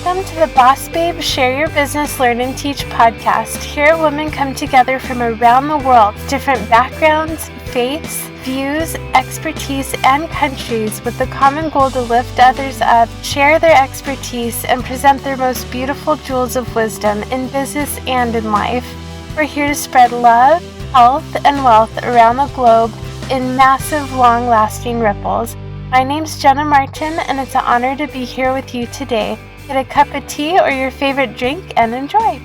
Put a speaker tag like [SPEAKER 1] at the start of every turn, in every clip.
[SPEAKER 1] Welcome to the Boss Babe Share Your Business, Learn and Teach podcast. Here, women come together from around the world, different backgrounds, faiths, views, expertise, and countries with the common goal to lift others up, share their expertise, and present their most beautiful jewels of wisdom in business and in life. We're here to spread love, health, and wealth around the globe in massive, long-lasting ripples. My name's Jenna Martin, and it's an honor to be here with you today. Get a cup of tea or your favorite drink and enjoy.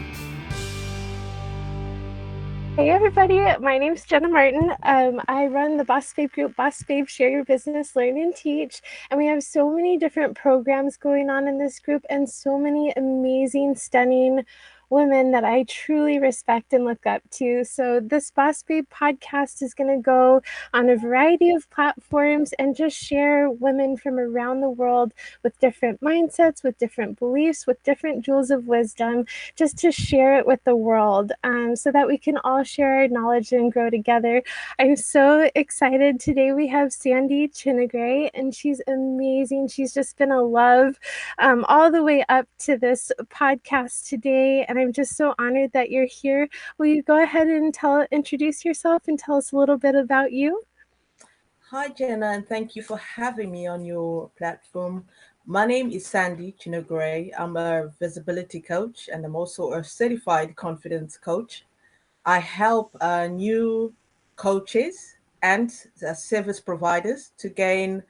[SPEAKER 1] Hey everybody, my name's Jenna Martin. I run the Boss Babe group, Boss Babe Share Your Business, Learn and Teach, and we have so many different programs going on in this group and so many amazing, stunning women that I truly respect and look up to. So this Boss Babe podcast is going to go on a variety of platforms and just share women from around the world with different mindsets, with different beliefs, with different jewels of wisdom, just to share it with the world so that we can all share our knowledge and grow together. I'm so excited. Today we have Sandy Chinogurei, and she's amazing. She's just been a love all the way up to this podcast today, and I'm just so honored that you're here. Will you go ahead and introduce yourself and tell us a little bit about you?
[SPEAKER 2] Hi, Jenna, and thank you for having me on your platform. My name is Sandy Chinogurei. I'm a visibility coach and I'm also a certified confidence coach. I help new coaches and service providers to gain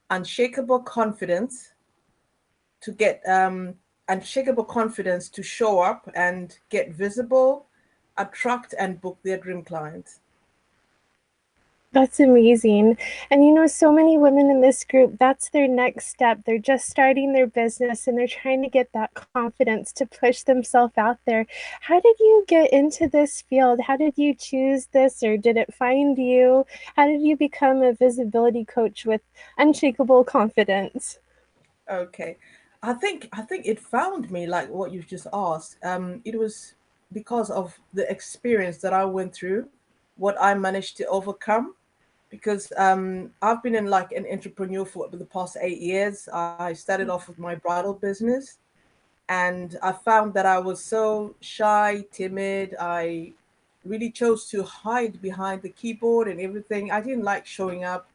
[SPEAKER 2] unshakable confidence, to get unshakable confidence to show up and get visible, attract and book their dream clients.
[SPEAKER 1] That's amazing. And so many women in this group, that's their next step. They're just starting their business and they're trying to get that confidence to push themselves out there. How did you get into this field? How did you choose this, or did it find you? How did you become a visibility coach with unshakable confidence?
[SPEAKER 2] Okay. I think it found me like what you've just asked. It was because of the experience that I went through, what I managed to overcome. Because I've been in like an entrepreneur for the past 8 years. I started off with my bridal business, and I found that I was so shy, timid. I really chose to hide behind the keyboard and everything. I didn't like showing up.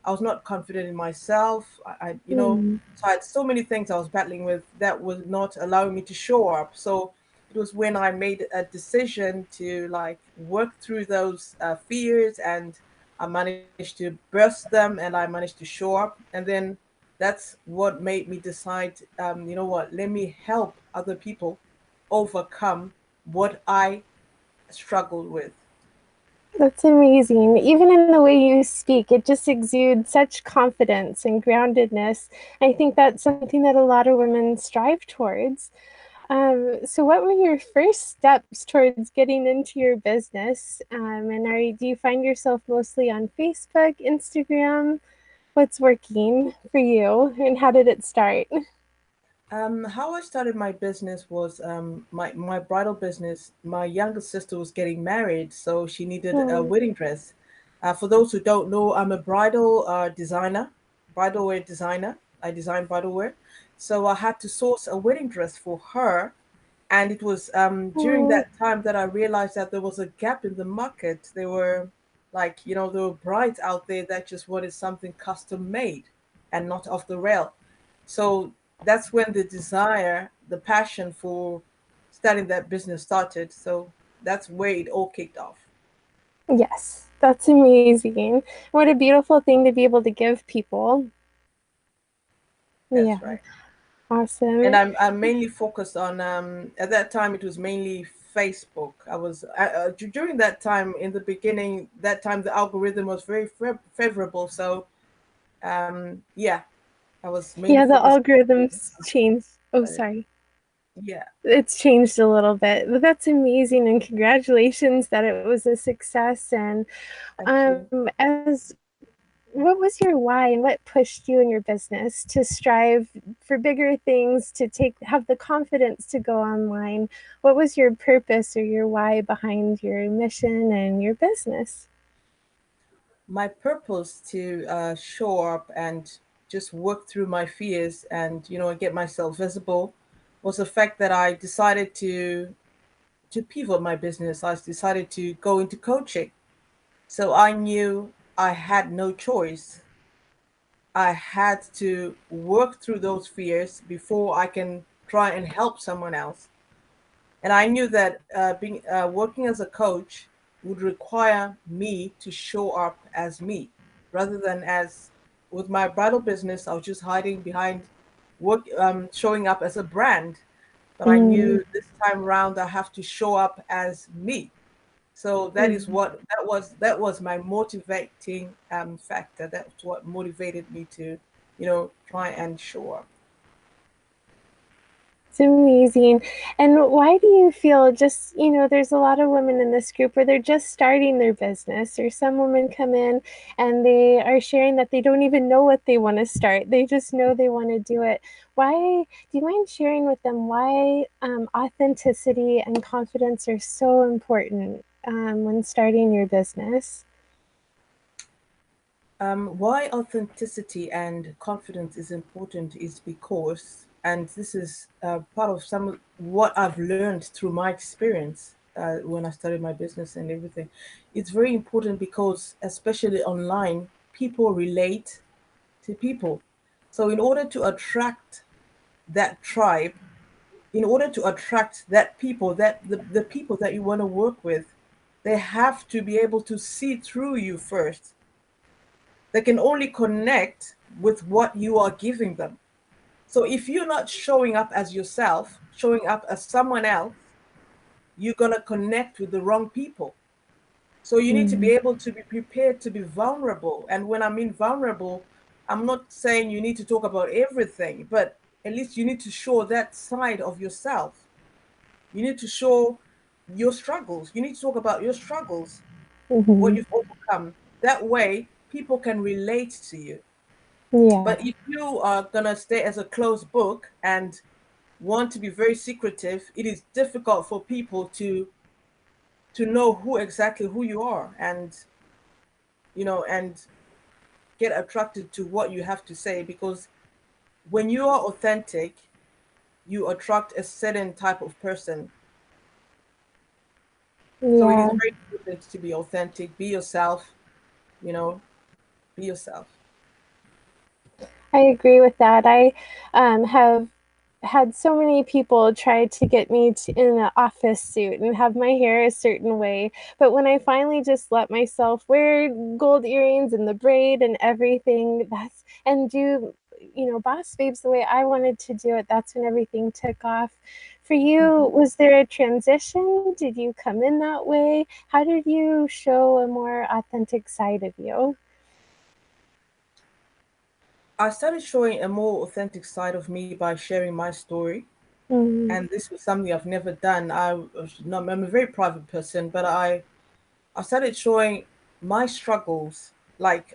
[SPEAKER 2] I was not confident in myself.
[SPEAKER 1] Hmm.
[SPEAKER 2] So I had so many things I was battling with that was not allowing me to show up. So it was when I made a decision to like work through those fears, and I managed to burst them and I managed to show up. And then that's what made me decide, you know what, let me help other people overcome what I struggled with.
[SPEAKER 1] That's amazing. Even in the way you speak, it just exudes such confidence and groundedness. I think that's something that a lot of women strive towards. So what were your first steps towards getting into your business? And do you find yourself mostly on Facebook, Instagram? What's working for you, and how did it start?
[SPEAKER 2] How I started my business was my bridal business. My younger sister was getting married, so she needed a
[SPEAKER 1] Oh,
[SPEAKER 2] wedding dress. For those who don't know, I'm a bridal designer, bridal wear designer. I design bridal wear, so I had to source a wedding dress for her. And it was during
[SPEAKER 1] oh,
[SPEAKER 2] that time that I realized that there was a gap in the market. There were there were brides out there that just wanted something custom made and not off the rail. So that's when the desire, the passion for starting that business started. So that's where it all kicked off.
[SPEAKER 1] yes, that's amazing. What a beautiful thing to be able to give people. Yeah,
[SPEAKER 2] That's right. And
[SPEAKER 1] awesome.
[SPEAKER 2] I'm mainly focused on at that time it was mainly Facebook. I was during that time in the beginning. That time the algorithm was very favorable. So yeah, I was mainly
[SPEAKER 1] Yeah, the
[SPEAKER 2] focused
[SPEAKER 1] algorithms changed. Oh,
[SPEAKER 2] on it.
[SPEAKER 1] sorry.
[SPEAKER 2] Yeah,
[SPEAKER 1] It's changed a little bit, but that's amazing, and congratulations that it was a success. And
[SPEAKER 2] thank you.
[SPEAKER 1] as what was your why, and what pushed you in your business to strive for bigger things, to have the confidence to go online? What was your purpose or your why behind your mission and your business?
[SPEAKER 2] My purpose to show up and just work through my fears and get myself visible was the fact that I decided to pivot my business. I decided to go into coaching. So I knew I had no choice. I had to work through those fears before I can try and help someone else. And I knew that being working as a coach would require me to show up as me, rather than as with my bridal business. I was just hiding behind work, showing up as a brand. But I
[SPEAKER 1] Mm,
[SPEAKER 2] knew this time around I have to show up as me. So
[SPEAKER 1] mm.
[SPEAKER 2] that was my motivating factor. That's what motivated me to, try and show up.
[SPEAKER 1] It's amazing. And why do you feel just, there's a lot of women in this group where they're just starting their business, or some women come in and they are sharing that they don't even know what they want to start. They just know they want to do it. Why, do you mind sharing with them why authenticity and confidence are so important when starting your business?
[SPEAKER 2] Why authenticity and confidence is important is because, and this is part of some of what I've learned through my experience when I started my business and everything. It's very important because, especially online, people relate to people. So, in order to attract that tribe, in order to attract that people, the people that you want to work with, they have to be able to see through you first. They can only connect with what you are giving them. So if you're not showing up as yourself, showing up as someone else, you're going to connect with the wrong people. So you need to be
[SPEAKER 1] Mm,
[SPEAKER 2] able to be prepared to be vulnerable. And when I mean vulnerable, I'm not saying you need to talk about everything, but at least you need to show that side of yourself. You need to show your struggles. You need to talk about your struggles, what
[SPEAKER 1] mhm.
[SPEAKER 2] you've overcome. That way, people can relate to you.
[SPEAKER 1] Yeah.
[SPEAKER 2] But if you are gonna stay as a closed book and want to be very secretive, it is difficult for people to know who you are, and and get attracted to what you have to say, because when you are authentic, you attract a certain type of person. So it is
[SPEAKER 1] Yeah.
[SPEAKER 2] very important to be authentic, be yourself, you know, be yourself.
[SPEAKER 1] I agree with that. I have had so many people try to get me in an office suit and have my hair a certain way. But when I finally just let myself wear gold earrings and the braid and everything, and do, Boss Babes the way I wanted to do it, that's when everything took off. For you,
[SPEAKER 2] Mhm.
[SPEAKER 1] was there a transition? Did you come in that way? How did you show a more authentic side of you?
[SPEAKER 2] I started showing a more authentic side of me by sharing my story,
[SPEAKER 1] Mm,
[SPEAKER 2] and this was something I've never done. I'm a very private person, but I started showing my struggles, like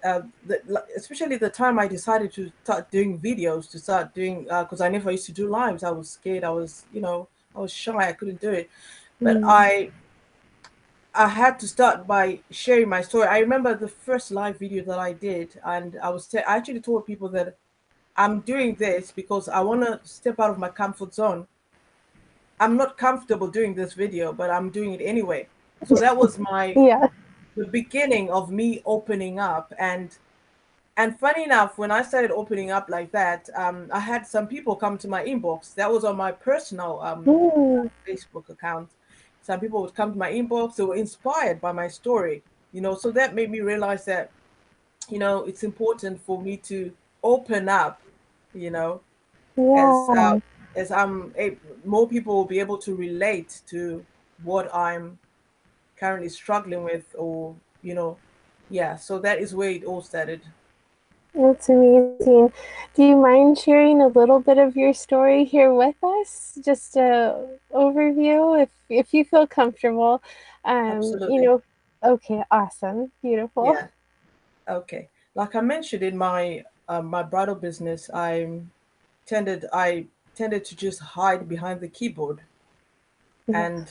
[SPEAKER 2] especially the time I decided to start doing videos, to start doing because I never used to do lives. I was scared. I was shy. I couldn't do it. But
[SPEAKER 1] mm,
[SPEAKER 2] I had to start by sharing my story. I remember the first live video that I did, and I actually told people that I'm doing this because I want to step out of my comfort zone. I'm not comfortable doing this video, but I'm doing it anyway. So that was my
[SPEAKER 1] yeah.
[SPEAKER 2] the beginning of me opening up. And funny enough, when I started opening up like that, I had some people come to my inbox. That was on my personal
[SPEAKER 1] Mm,
[SPEAKER 2] Facebook account. Some people would come to my inbox. They were inspired by my story, so that made me realize that it's important for me to open up, you know as
[SPEAKER 1] yeah.
[SPEAKER 2] as more people will be able to relate to what I'm currently struggling with, or yeah. So that is where it all started.
[SPEAKER 1] That's amazing. Do you mind sharing a little bit of your story here with us? Just a overview, if you feel comfortable. Um, you
[SPEAKER 2] Absolutely.
[SPEAKER 1] know, okay, awesome. Beautiful.
[SPEAKER 2] Yeah. Okay. Like I mentioned in my bridal business, I tended to just hide behind the keyboard,
[SPEAKER 1] Yeah.
[SPEAKER 2] and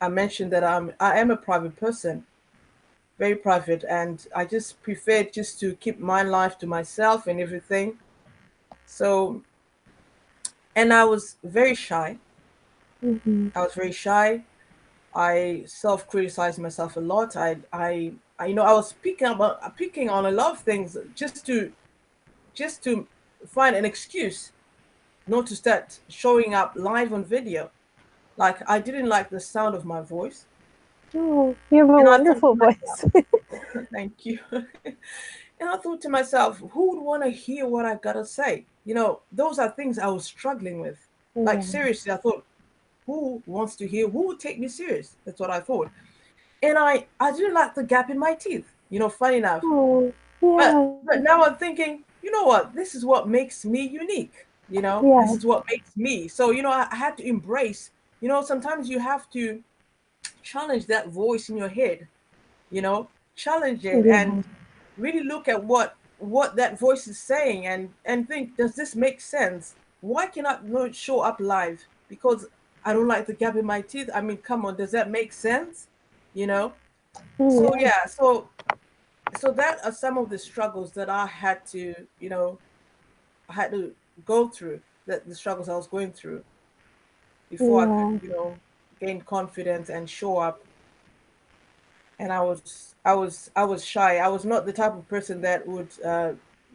[SPEAKER 2] I mentioned that I am a private person, very private, and I just preferred just to keep my life to myself and everything. So And I was very shy.
[SPEAKER 1] Mm-hmm.
[SPEAKER 2] I was very shy. I self-criticized myself a lot. I was picking on a lot of things just to find an excuse not to start showing up live on video. Like I didn't like the sound of my voice,
[SPEAKER 1] Oh, you have a
[SPEAKER 2] and I thought
[SPEAKER 1] wonderful
[SPEAKER 2] to
[SPEAKER 1] voice.
[SPEAKER 2] myself, "Thank you." And I thought to myself, who would want to hear what I gotta say? Those are things I was struggling with. Like
[SPEAKER 1] Yeah.
[SPEAKER 2] seriously, I thought, who wants to hear? Who would take me serious? That's what I thought. And I didn't like the gap in my teeth. Funny enough.
[SPEAKER 1] Oh,
[SPEAKER 2] But
[SPEAKER 1] yeah.
[SPEAKER 2] but now I'm thinking, you know what? This is what makes me unique. This
[SPEAKER 1] Yeah.
[SPEAKER 2] is what makes me. So I had to embrace. Sometimes you have to challenge that voice in your head. Challenge it
[SPEAKER 1] Yeah.
[SPEAKER 2] and really look at what that voice is saying and think, does this make sense? Why cannot not show up live? Because I don't like the gap in my teeth. I mean, come on, does that make sense? You know. So
[SPEAKER 1] Yeah.
[SPEAKER 2] yeah, so that are some of the struggles that I had to go through, that the struggles I was going through before I could,
[SPEAKER 1] Yeah.
[SPEAKER 2] gain confidence and show up. And I was shy. I was not the type of person that would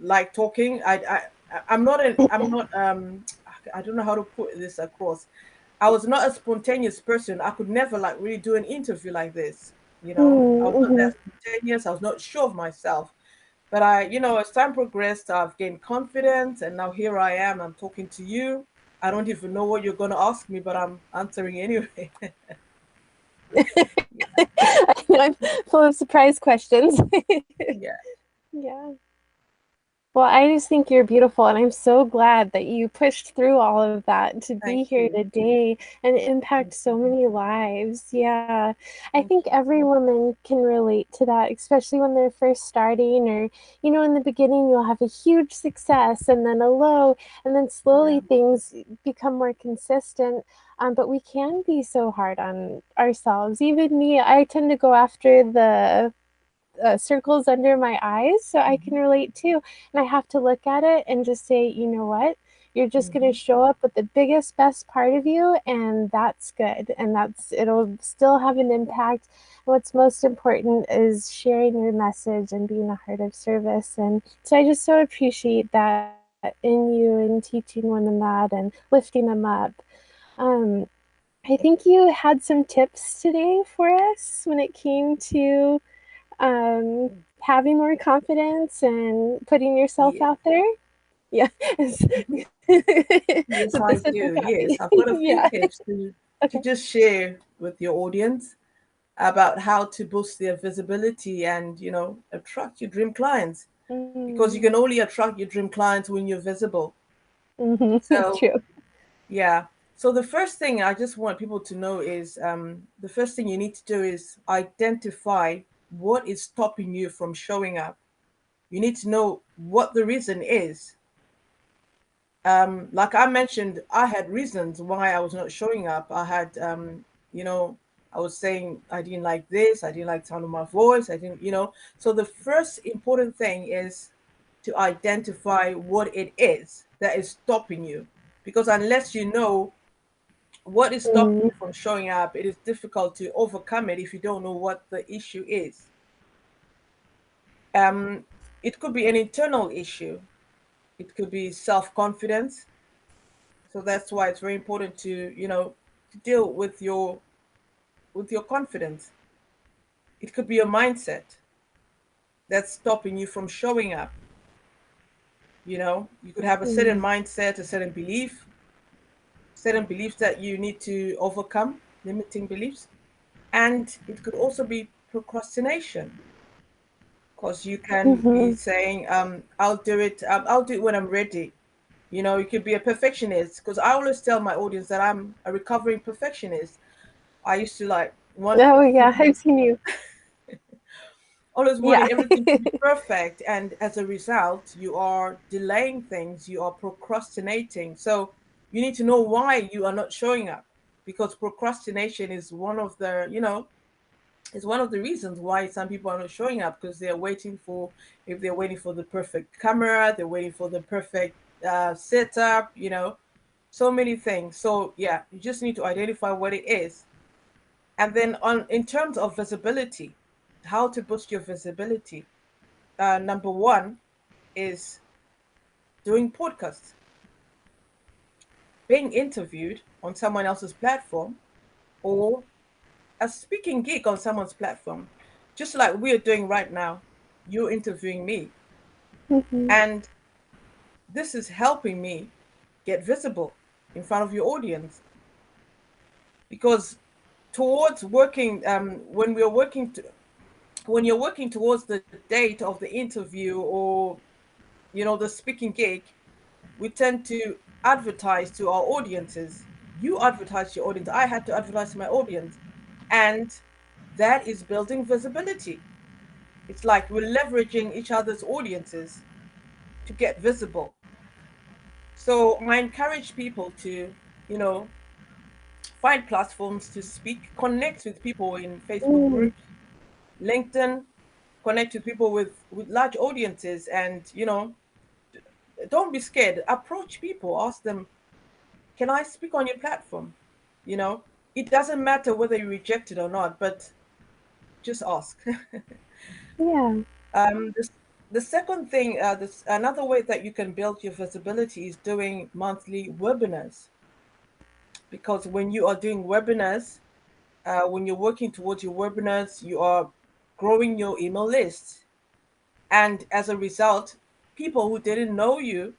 [SPEAKER 2] like talking. I don't know how to put this across. I was not a spontaneous person. I could never like really do an interview like this. I was not
[SPEAKER 1] Mm-hmm.
[SPEAKER 2] that spontaneous. I was not sure of myself. But as time progressed, I've gained confidence, and now here I am. I'm talking to you. I don't even know what you're going to ask me, but I'm answering anyway. Yeah,
[SPEAKER 1] I'm full of surprise questions.
[SPEAKER 2] yeah.
[SPEAKER 1] Yeah. Well, I just think you're beautiful, and I'm so glad that you pushed through all of that to be
[SPEAKER 2] Thank
[SPEAKER 1] here
[SPEAKER 2] you.
[SPEAKER 1] today and impact
[SPEAKER 2] Thank
[SPEAKER 1] so
[SPEAKER 2] you.
[SPEAKER 1] many lives. Yeah. I
[SPEAKER 2] Thank
[SPEAKER 1] think
[SPEAKER 2] you.
[SPEAKER 1] every woman can relate to that, especially when they're first starting, or, in the beginning, you'll have a huge success and then a low, and then
[SPEAKER 2] Yeah.
[SPEAKER 1] slowly things become more consistent. But we can be so hard on ourselves. Even me, I tend to go after the circles under my eyes, so I can
[SPEAKER 2] Hmm.
[SPEAKER 1] relate too. And I have to look at it and just say, you know what? You're just going to
[SPEAKER 2] Hmm.
[SPEAKER 1] show up with the biggest, best part of you, and that's good. And it'll still have an impact. What's most important is sharing your message and being a heart of service. And so I just so appreciate that in you and teaching women that and lifting them up. Um, I think you had some tips today for us when it came to having more confidence and putting yourself
[SPEAKER 2] Yeah.
[SPEAKER 1] out there. Yeah.
[SPEAKER 2] Yes,
[SPEAKER 1] So
[SPEAKER 2] I
[SPEAKER 1] this is a
[SPEAKER 2] do. Yes,
[SPEAKER 1] copy.
[SPEAKER 2] I've got a few
[SPEAKER 1] Yeah.
[SPEAKER 2] tips to
[SPEAKER 1] Okay.
[SPEAKER 2] just share with your audience about how to boost their visibility and attract your dream clients, because you
[SPEAKER 1] Mm-hmm.
[SPEAKER 2] can only attract your dream clients when you're visible.
[SPEAKER 1] Mm-hmm.
[SPEAKER 2] So
[SPEAKER 1] True.
[SPEAKER 2] yeah. So the first thing I just want people to know is the first thing you need to do is identify what is stopping you from showing up. You need to know what the reason is. Like I mentioned, I had reasons why I was not showing up. I had, you know, I was saying I didn't like this, I didn't like the sound of my voice, I didn't. So the first important thing is to identify what it is that is stopping you. Because unless you know what is stopping
[SPEAKER 1] Mm-hmm.
[SPEAKER 2] you from showing up, it is difficult to overcome it if you don't know what the issue is. Um, it could be an internal issue, it could be self confidence. So that's why it's very important to deal with your confidence. It could be a mindset that's stopping you from showing up. You could have a certain mindset, a certain beliefs that you need to overcome, limiting beliefs. And it could also be procrastination, because you can be
[SPEAKER 1] Mm-hmm.
[SPEAKER 2] saying, I'll do it when I'm ready. You could be a perfectionist, because I always tell my audience that I'm a recovering perfectionist. I used to like want
[SPEAKER 1] Oh yeah,
[SPEAKER 2] everything,
[SPEAKER 1] I've seen you.
[SPEAKER 2] always
[SPEAKER 1] Yeah.
[SPEAKER 2] wanting everything to be perfect, and as a result, you are delaying things, you are procrastinating. So you need to know why you are not showing up, because procrastination is one of the reasons why some people are not showing up, because they're waiting for the perfect camera, they're waiting for the perfect setup. so many things. So yeah, you just need to identify what it is. And then on in terms of visibility, how to boost your visibility. Number one is doing podcasts, being interviewed on someone else's platform, or a speaking gig on someone's platform, just like we're doing right now. You're interviewing me,
[SPEAKER 1] Mm-hmm.
[SPEAKER 2] and this is helping me get visible in front of your audience. Because towards working, when you're working towards the date of the interview, or the speaking gig, we tend to advertise to our audiences. You advertise to your audience. I had to advertise to my audience. And that is building visibility. It's like we're leveraging each other's audiences to get visible. So I encourage people to, you know, find platforms to speak, connect with people in Facebook
[SPEAKER 1] Mm.
[SPEAKER 2] groups, LinkedIn, connect with people with large audiences, and don't be scared. Approach people, ask them, can I speak on your platform? You know, it doesn't matter whether you reject it or not, but just ask.
[SPEAKER 1] Yeah.
[SPEAKER 2] This, the second thing, this another way that you can build your visibility is doing monthly webinars. Because when you are doing webinars, when you're working towards your webinars, you are growing your email list. And as a result, people who didn't know you,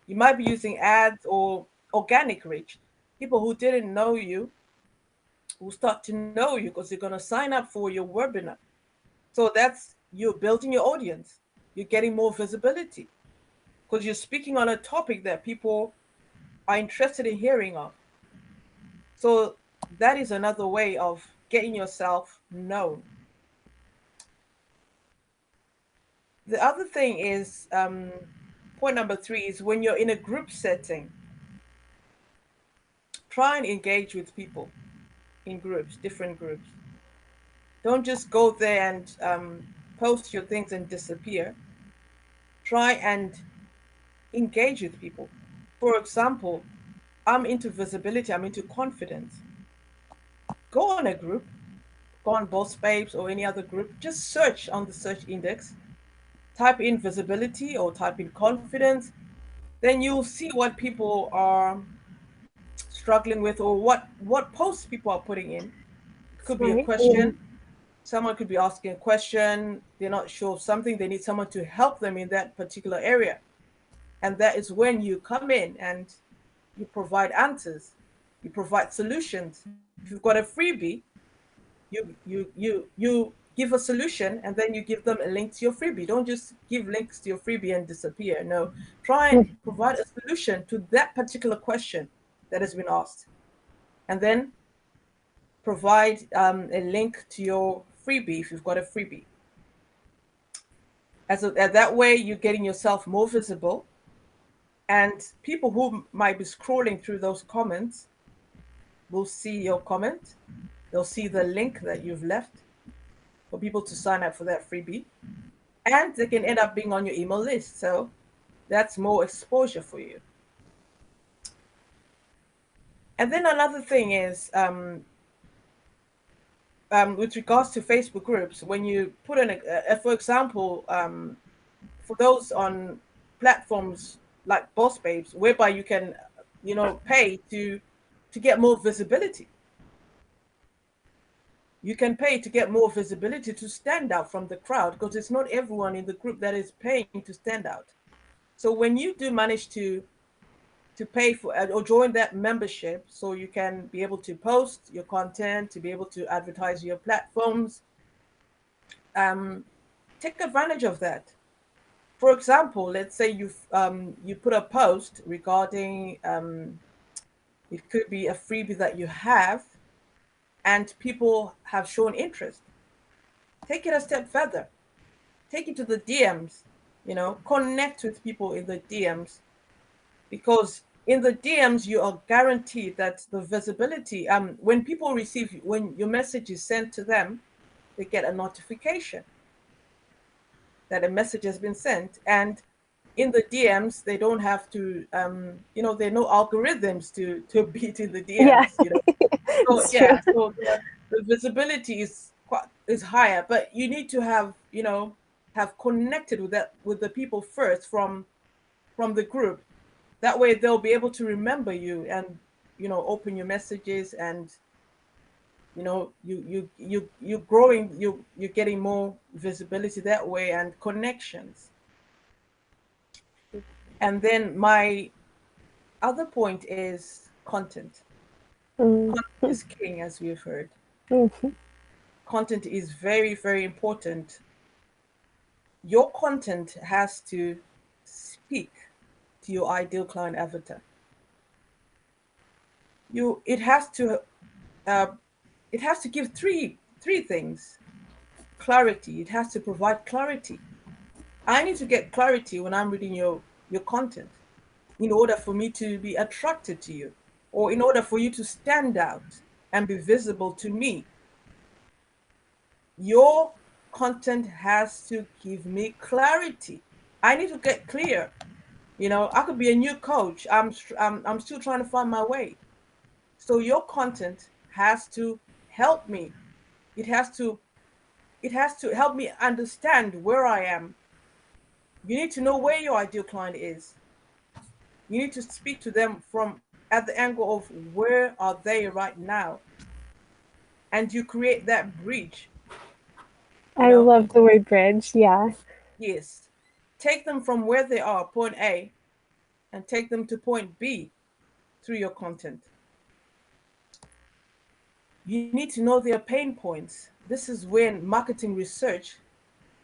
[SPEAKER 2] you might be using ads or organic reach. People who didn't know you will start to know you because they're going to sign up for your webinar. So that's you're building your audience. You're getting more visibility because you're speaking on a topic that people are interested in hearing of. So that is another way of getting yourself known. The other thing is, point number three is when you're in a group setting, try and engage with people in groups, different groups. Don't just go there and post your things and disappear. Try and engage with people. For example, I'm into visibility, I'm into confidence. Go on a group, go on Boss Babes or any other group, just search on the search index, type in visibility or type in confidence, then you'll see what people are struggling with, or what posts people are putting in. It could be a
[SPEAKER 1] Smart. Yeah.
[SPEAKER 2] question. Someone could be asking a question. They're not sure of something. They need someone to help them in that particular area. And that is when you come in and you provide answers. You provide solutions. If you've got a freebie, you give a solution and then you give them a link to your freebie. Don't just give links to your freebie and disappear. No, try and provide a solution to that particular question that has been asked, and then provide a link to your freebie if you've got a freebie. That way, you're getting yourself more visible, and people who might be scrolling through those comments will see your comment. They'll see the link that you've left for people to sign up for that freebie, and they can end up being on your email list. So that's more exposure for you. And then another thing is, with regards to Facebook groups, when you put in, for example, for those on platforms like Boss Babes, whereby you can, pay to get more visibility. You can pay to get more visibility to stand out from the crowd because it's not everyone in the group that is paying to stand out. So when you do manage to pay for or join that membership, so you can be able to post your content, to be able to advertise your platforms, um, take advantage of that. For example, let's say you put a post regarding, it could be a freebie that you have, and people have shown interest. Take it a step further. Take it to the DMs. Connect with people in the DMs, because in the DMs you are guaranteed that the visibility. When people receive, when your message is sent to them, they get a notification that a message has been sent, and in the DMs, they don't have to, there are no algorithms to beat in the
[SPEAKER 1] Yeah,
[SPEAKER 2] DMs, you know. So
[SPEAKER 1] it's true.
[SPEAKER 2] yeah, so the visibility is higher, but you need to have, have connected with the people first from the group. That way they'll be able to remember you and, open your messages, and you're growing, you're getting more visibility that way and connections. And then my other point is content. Content
[SPEAKER 1] Mm-hmm.
[SPEAKER 2] is king, as we've heard.
[SPEAKER 1] Mm-hmm.
[SPEAKER 2] Content is very, very important. Your content has to speak to your ideal client avatar. You uh, it has to give three things. Clarity. It has to provide clarity. I need to get clarity when I'm reading your content in order for me to be attracted to you, or in order for you to stand out and be visible to me. Your content has to give me clarity. I need to get clear. I could be a new coach. I'm still trying to find my way. So your content has to help me. It has to it has to help me understand where I am. You need to know where your ideal client is. You need to speak to them from at the angle of where are they right now, and you create that bridge. You
[SPEAKER 1] I
[SPEAKER 2] know,
[SPEAKER 1] love the word bridge. Yeah.
[SPEAKER 2] yes, take them from where they are, point A, and take them to point B through your content. You need to know their pain points. This is when marketing research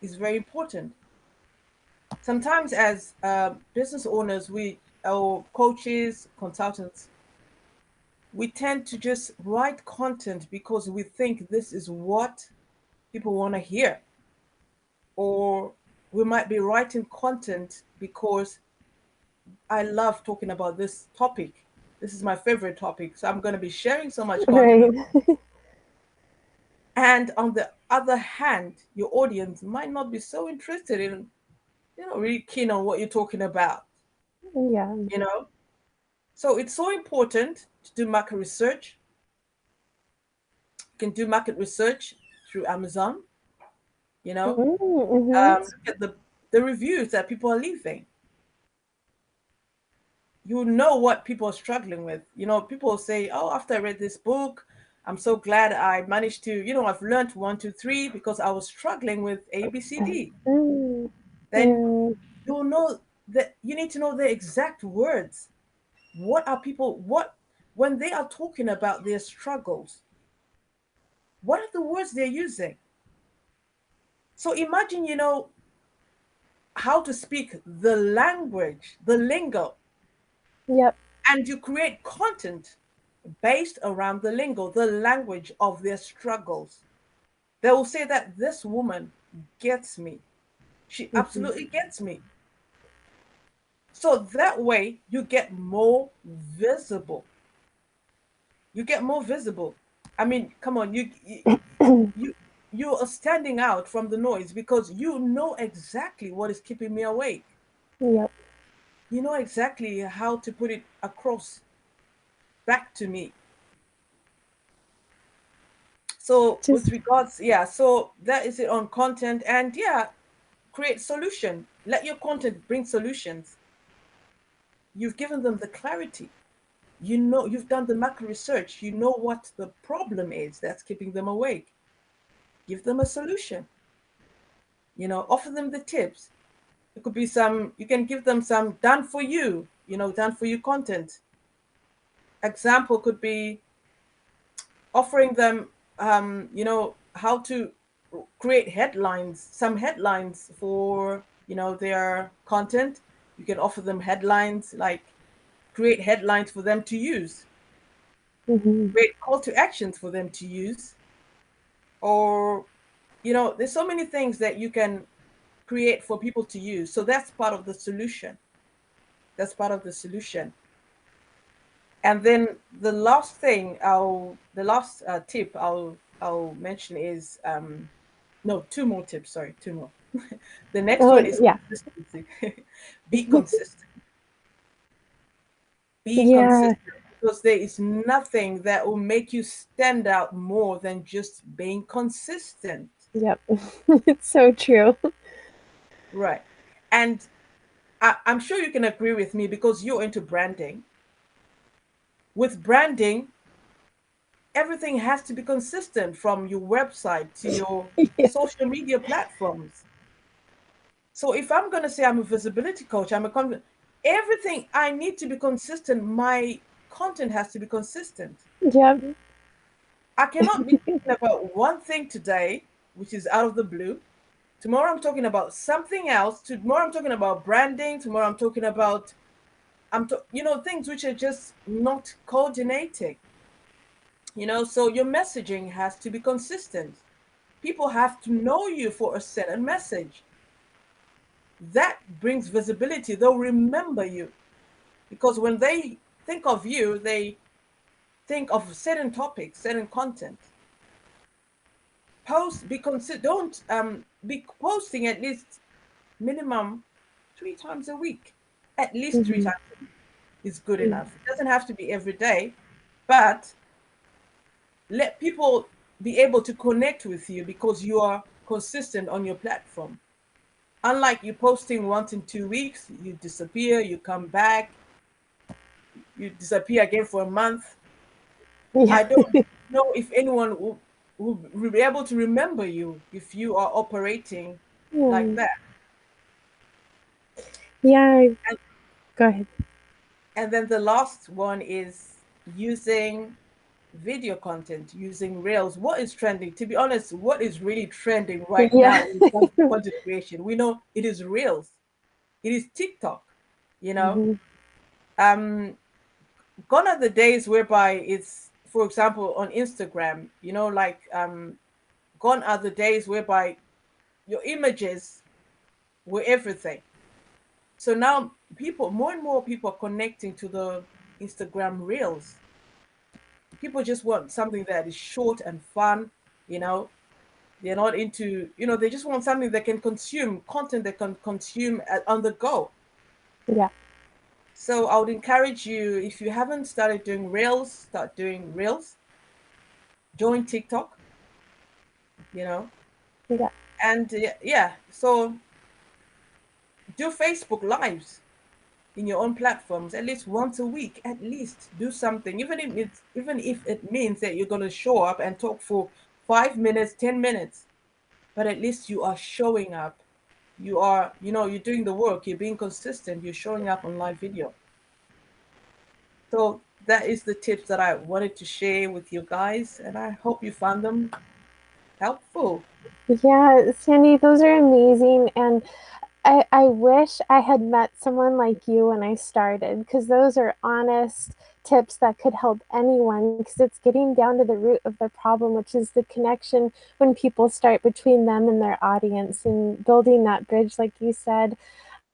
[SPEAKER 2] is very important. Sometimes, as business owners, or coaches, consultants, we tend to just write content because we think this is what people want to hear. Or we might be writing content because I love talking about this topic. This is my favorite topic. So I'm going to be sharing so much content.
[SPEAKER 1] Right.
[SPEAKER 2] And on the other hand, your audience might not be so interested in, really keen on what you're talking about,
[SPEAKER 1] Yeah.
[SPEAKER 2] you know? So it's so important to do market research. You can do market research through Amazon, you know,
[SPEAKER 1] Mm-hmm.
[SPEAKER 2] look at the reviews that people are leaving. You know what people are struggling with. People say, oh, after I read this book, I'm so glad I managed to, I've learned one, two, three because I was struggling with ABCD.
[SPEAKER 1] Mm.
[SPEAKER 2] Then
[SPEAKER 1] Yeah.
[SPEAKER 2] you'll know that you need to know the exact words. What are people, when they are talking about their struggles, what are the words they're using? So imagine, how to speak the language, the lingo,
[SPEAKER 1] Yep.
[SPEAKER 2] and you create content based around the lingo, the language of their struggles. They will say that this woman gets me. She
[SPEAKER 1] Mm-hmm.
[SPEAKER 2] absolutely gets me. So that way you get more visible. You get more visible. I mean, come on, you you are standing out from the noise because you know exactly what is keeping me awake.
[SPEAKER 1] Yep.
[SPEAKER 2] You know exactly how to put it across back to me. So with
[SPEAKER 1] Just
[SPEAKER 2] regards, yeah, so that is it on content. And yeah, create solution. Let your content bring solutions. You've given them the clarity. You've done the macro research. You know what the problem is that's keeping them awake. Give them a solution. Offer them the tips. It could be you can give them some done for you, done for you content. Example could be offering them, how to create headlines, some headlines for, their content. You can offer them headlines, like create headlines for them to use,
[SPEAKER 1] mm-hmm.
[SPEAKER 2] create call to actions for them to use, or, there's so many things that you can create for people to use. So that's part of the solution. That's part of the solution. And then the last tip I'll mention is No, two more tips. Sorry, two more. The next one
[SPEAKER 1] Oh,
[SPEAKER 2] is
[SPEAKER 1] yeah.
[SPEAKER 2] consistency. Be consistent. Be
[SPEAKER 1] Yeah.
[SPEAKER 2] consistent because there is nothing that will make you stand out more than just being consistent.
[SPEAKER 1] Yep. It's so true.
[SPEAKER 2] Right. And I'm sure you can agree with me because you're into branding. With branding, everything has to be consistent from your website to your
[SPEAKER 1] Yeah.
[SPEAKER 2] social media platforms. So if I'm going to say I'm a visibility coach, everything I need to be consistent. My content has to be consistent.
[SPEAKER 1] Yep.
[SPEAKER 2] I cannot be talking about one thing today, which is out of the blue. Tomorrow I'm talking about something else. Tomorrow I'm talking about branding. Tomorrow I'm talking about things which are just not coordinating. So your messaging has to be consistent. People have to know you for a certain message. That brings visibility. They'll remember you because when they think of you, they think of certain topics, certain content. Don't be posting at least minimum 3 times a week. At least three
[SPEAKER 1] Hmm.
[SPEAKER 2] times a week is good enough. It doesn't have to be every day, but let people be able to connect with you because you are consistent on your platform. Unlike you posting once in 2 weeks, you disappear, you come back, you disappear again for a month.
[SPEAKER 1] Yeah.
[SPEAKER 2] I don't know if anyone will be able to remember you if you are operating like
[SPEAKER 1] Yeah.
[SPEAKER 2] that.
[SPEAKER 1] Yeah.
[SPEAKER 2] And,
[SPEAKER 1] Go ahead.
[SPEAKER 2] and then the last one is using video content, using Reels. What is trending? To be honest, what is really trending right
[SPEAKER 1] Yeah.
[SPEAKER 2] now when it comes to content creation? We know it is Reels, it is TikTok, you know.
[SPEAKER 1] Hmm.
[SPEAKER 2] Um, Gone are the days whereby it's, for example, on Instagram, gone are the days whereby your images were everything. So now more and more people are connecting to the Instagram Reels. People just want something that is short and fun, you know. They're not into, they just want something they can consume, content they can consume on the go.
[SPEAKER 1] Yeah.
[SPEAKER 2] So I would encourage you, if you haven't started doing Reels, start doing Reels. Join TikTok, you know,
[SPEAKER 1] Yeah.
[SPEAKER 2] and yeah. So do Facebook Lives in your own platforms at least once a week. At least do something, even if it means that you're gonna show up and talk for 5 minutes, 10 minutes, but at least you are showing up. You're doing the work. You're being consistent. You're showing up on live video. So that is the tips that I wanted to share with you guys, and I hope you found them helpful.
[SPEAKER 1] Yeah, Sandy, those are amazing. And I wish I had met someone like you when I started, because those are honest tips that could help anyone, because it's getting down to the root of the problem, which is the connection when people start between them and their audience and building that bridge, like you said.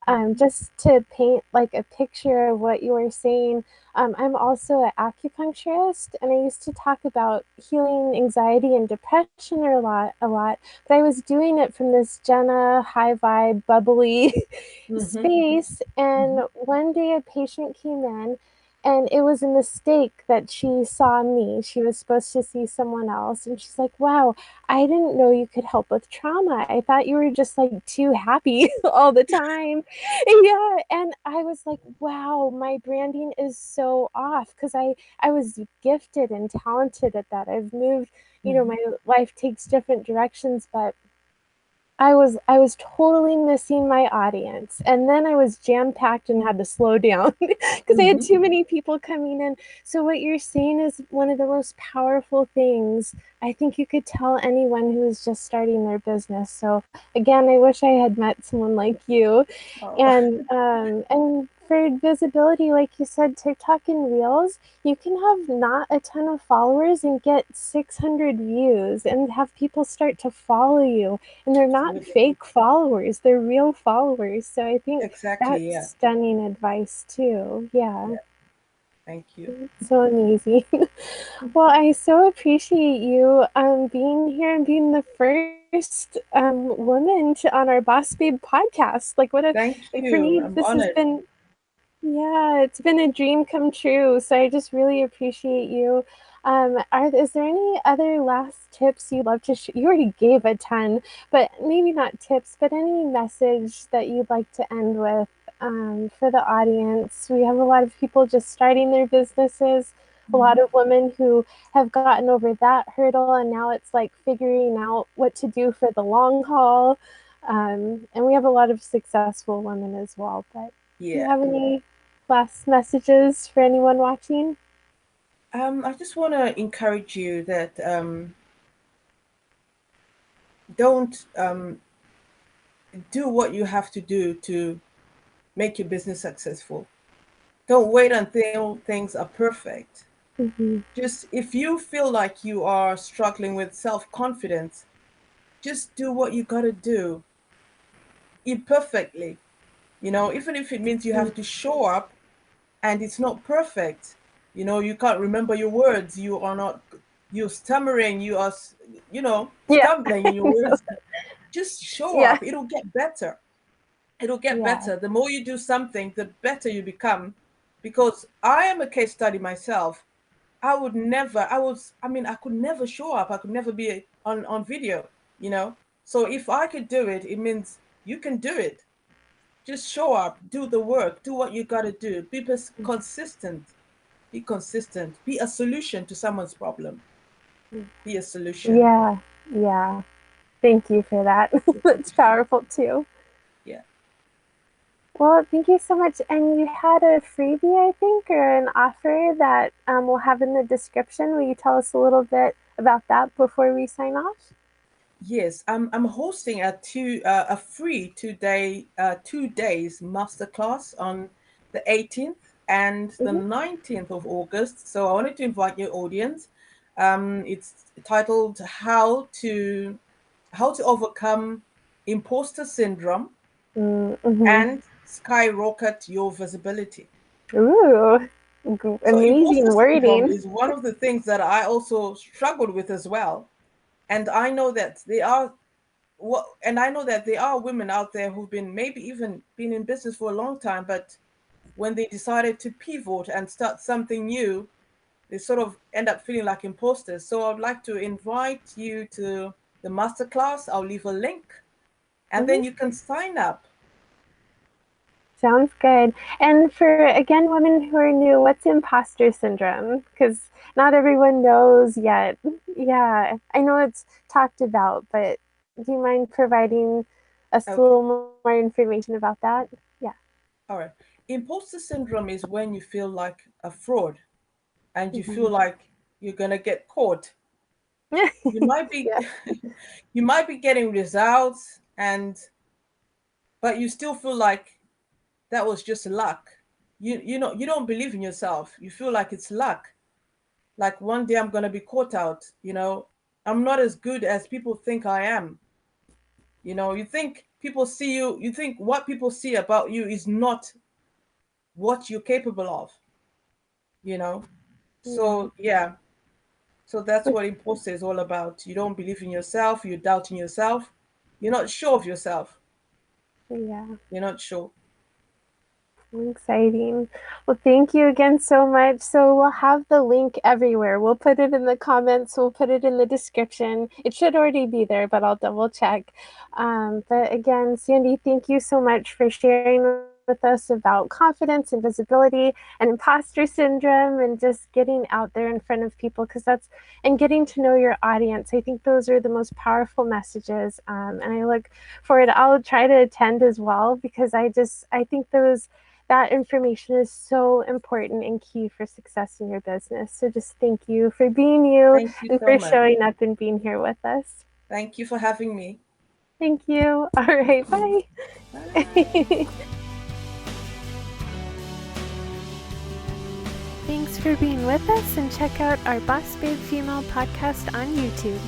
[SPEAKER 2] Mhm.
[SPEAKER 1] Just to paint like a picture of what you were saying, I'm also an acupuncturist, and I used to talk about healing anxiety and depression a lot. But I was doing it from this Jenna high vibe, bubbly
[SPEAKER 2] Mhm.
[SPEAKER 1] space. And
[SPEAKER 2] Mhm.
[SPEAKER 1] one day a patient came in, and it was a mistake that she saw me. She was supposed to see someone else, and she's like, "Wow, I didn't know you could help with trauma. I thought you were just like too happy all the time." Yeah, and I was like, "Wow, my branding is so off," because I was gifted and talented at that. I've moved,
[SPEAKER 2] Mhm.
[SPEAKER 1] my life takes different directions, but I was totally missing my audience. And then I was jam-packed and had to slow down because I had
[SPEAKER 2] Mhm.
[SPEAKER 1] too many people coming in. So what you're saying is one of the most powerful things I think you could tell anyone who is just starting their business. So again, I wish I had met someone like you.
[SPEAKER 2] Oh.
[SPEAKER 1] And for visibility, like you said, TikTok and Reels, you can have not a ton of followers and get 600 views and have people start to follow you, and they're not
[SPEAKER 2] Absolutely.
[SPEAKER 1] fake followers, they're real followers. So I think
[SPEAKER 2] Exactly.
[SPEAKER 1] that's
[SPEAKER 2] Yeah.
[SPEAKER 1] stunning advice too. Yeah,
[SPEAKER 2] Yeah. Thank you.
[SPEAKER 1] so amazing. Well, I so appreciate you being here and being the first first woman on our Boss Babe podcast. Like, what a,
[SPEAKER 2] Thank
[SPEAKER 1] like, for
[SPEAKER 2] you.
[SPEAKER 1] me,
[SPEAKER 2] I'm
[SPEAKER 1] this has
[SPEAKER 2] honored.
[SPEAKER 1] been, yeah, it's been a dream come true. So I just really appreciate you. Is there any other last tips you'd love to share? You already gave a ton, but maybe not tips, but any message that you'd like to end with for the audience? We have a lot of people just starting their businesses, a lot of women who have gotten over that hurdle, and now it's like figuring out what to do for the long haul. And we have a lot of successful women as well. But do you
[SPEAKER 2] Yeah.
[SPEAKER 1] have any last messages for anyone watching?
[SPEAKER 2] I just want to encourage you that don't do what you have to do to make your business successful. Don't wait until things are perfect.
[SPEAKER 1] Mm-hmm.
[SPEAKER 2] Just if you feel like you are struggling with self confidence, just do what you got to do imperfectly. Even if it means you have to show up and it's not perfect. You can't remember your words. You're stammering.
[SPEAKER 1] Yeah.
[SPEAKER 2] stumbling in your words. Just show
[SPEAKER 1] Yeah.
[SPEAKER 2] up. It'll get better. It'll get
[SPEAKER 1] Yeah.
[SPEAKER 2] better. The more you do something, the better you become. Because I am a case study myself. I could never show up. I could never be on video. So if I could do it, it means you can do it. Just show up, do the work, do what you got to do. Consistent. Be consistent. Be a solution to someone's problem. Be a solution.
[SPEAKER 1] Yeah. Yeah. Thank you for that.
[SPEAKER 2] Be a
[SPEAKER 1] That's
[SPEAKER 2] solution.
[SPEAKER 1] powerful too.
[SPEAKER 2] Yeah.
[SPEAKER 1] Well, thank you so much. And you had a freebie, I think, or an offer that we'll have in the description. Will you tell us a little bit about that before we sign off?
[SPEAKER 2] Yes, I'm hosting a free 2 days masterclass on the 18th and the
[SPEAKER 1] Mm-hmm.
[SPEAKER 2] 19th of August. So I wanted to invite your audience. It's titled How to Overcome Imposter Syndrome
[SPEAKER 1] Mm-hmm.
[SPEAKER 2] and Skyrocket Your Visibility.
[SPEAKER 1] Ooh,
[SPEAKER 2] So imposter
[SPEAKER 1] amazing
[SPEAKER 2] syndrome
[SPEAKER 1] wording.
[SPEAKER 2] is one of the things that I also struggled with as well. And I know that there are women out there who've been maybe even been in business for a long time, but when they decided to pivot and start something new, they sort of end up feeling like imposters. So I'd like to invite you to the masterclass. I'll leave a link and
[SPEAKER 1] Mm-hmm.
[SPEAKER 2] then you can sign up.
[SPEAKER 1] Sounds good. And for, again, women who are new, what's imposter syndrome? Because not everyone knows yet. Yeah, I know it's talked about, but do you mind providing us a
[SPEAKER 2] Okay.
[SPEAKER 1] little more information about that? Yeah.
[SPEAKER 2] All right. Imposter syndrome is when you feel like a fraud and you
[SPEAKER 1] Mm-hmm.
[SPEAKER 2] feel like you're going to get caught. You might be
[SPEAKER 1] Yeah.
[SPEAKER 2] you might be getting results but you still feel like that was just luck. You don't believe in yourself. You feel like it's luck. Like one day I'm going to be caught out. I'm not as good as people think I am. You think people see you think what people see about you is not what you're capable of, you know?
[SPEAKER 1] Yeah.
[SPEAKER 2] So, yeah. So that's what imposter is all about. You don't believe in yourself, you're doubting yourself. You're not sure of yourself.
[SPEAKER 1] Yeah.
[SPEAKER 2] You're not sure.
[SPEAKER 1] Exciting. Well, thank you again so much. So we'll have the link everywhere. We'll put it in the comments. We'll put it in the description. It should already be there, but I'll double check. But again, Sandy, thank you so much for sharing with us about confidence and visibility and imposter syndrome and just getting out there in front of people and getting to know your audience. I think those are the most powerful messages. And I look forward. I'll try to attend as well because I think that information is so important and key for success in your business. So just thank you for being you
[SPEAKER 2] Thank you
[SPEAKER 1] and
[SPEAKER 2] so
[SPEAKER 1] for
[SPEAKER 2] much.
[SPEAKER 1] showing up and being here with us.
[SPEAKER 2] Thank you for having me.
[SPEAKER 1] Thank you. All right, bye.
[SPEAKER 2] Bye.
[SPEAKER 1] Thanks for being with us and check out our Boss Babe Female podcast on YouTube.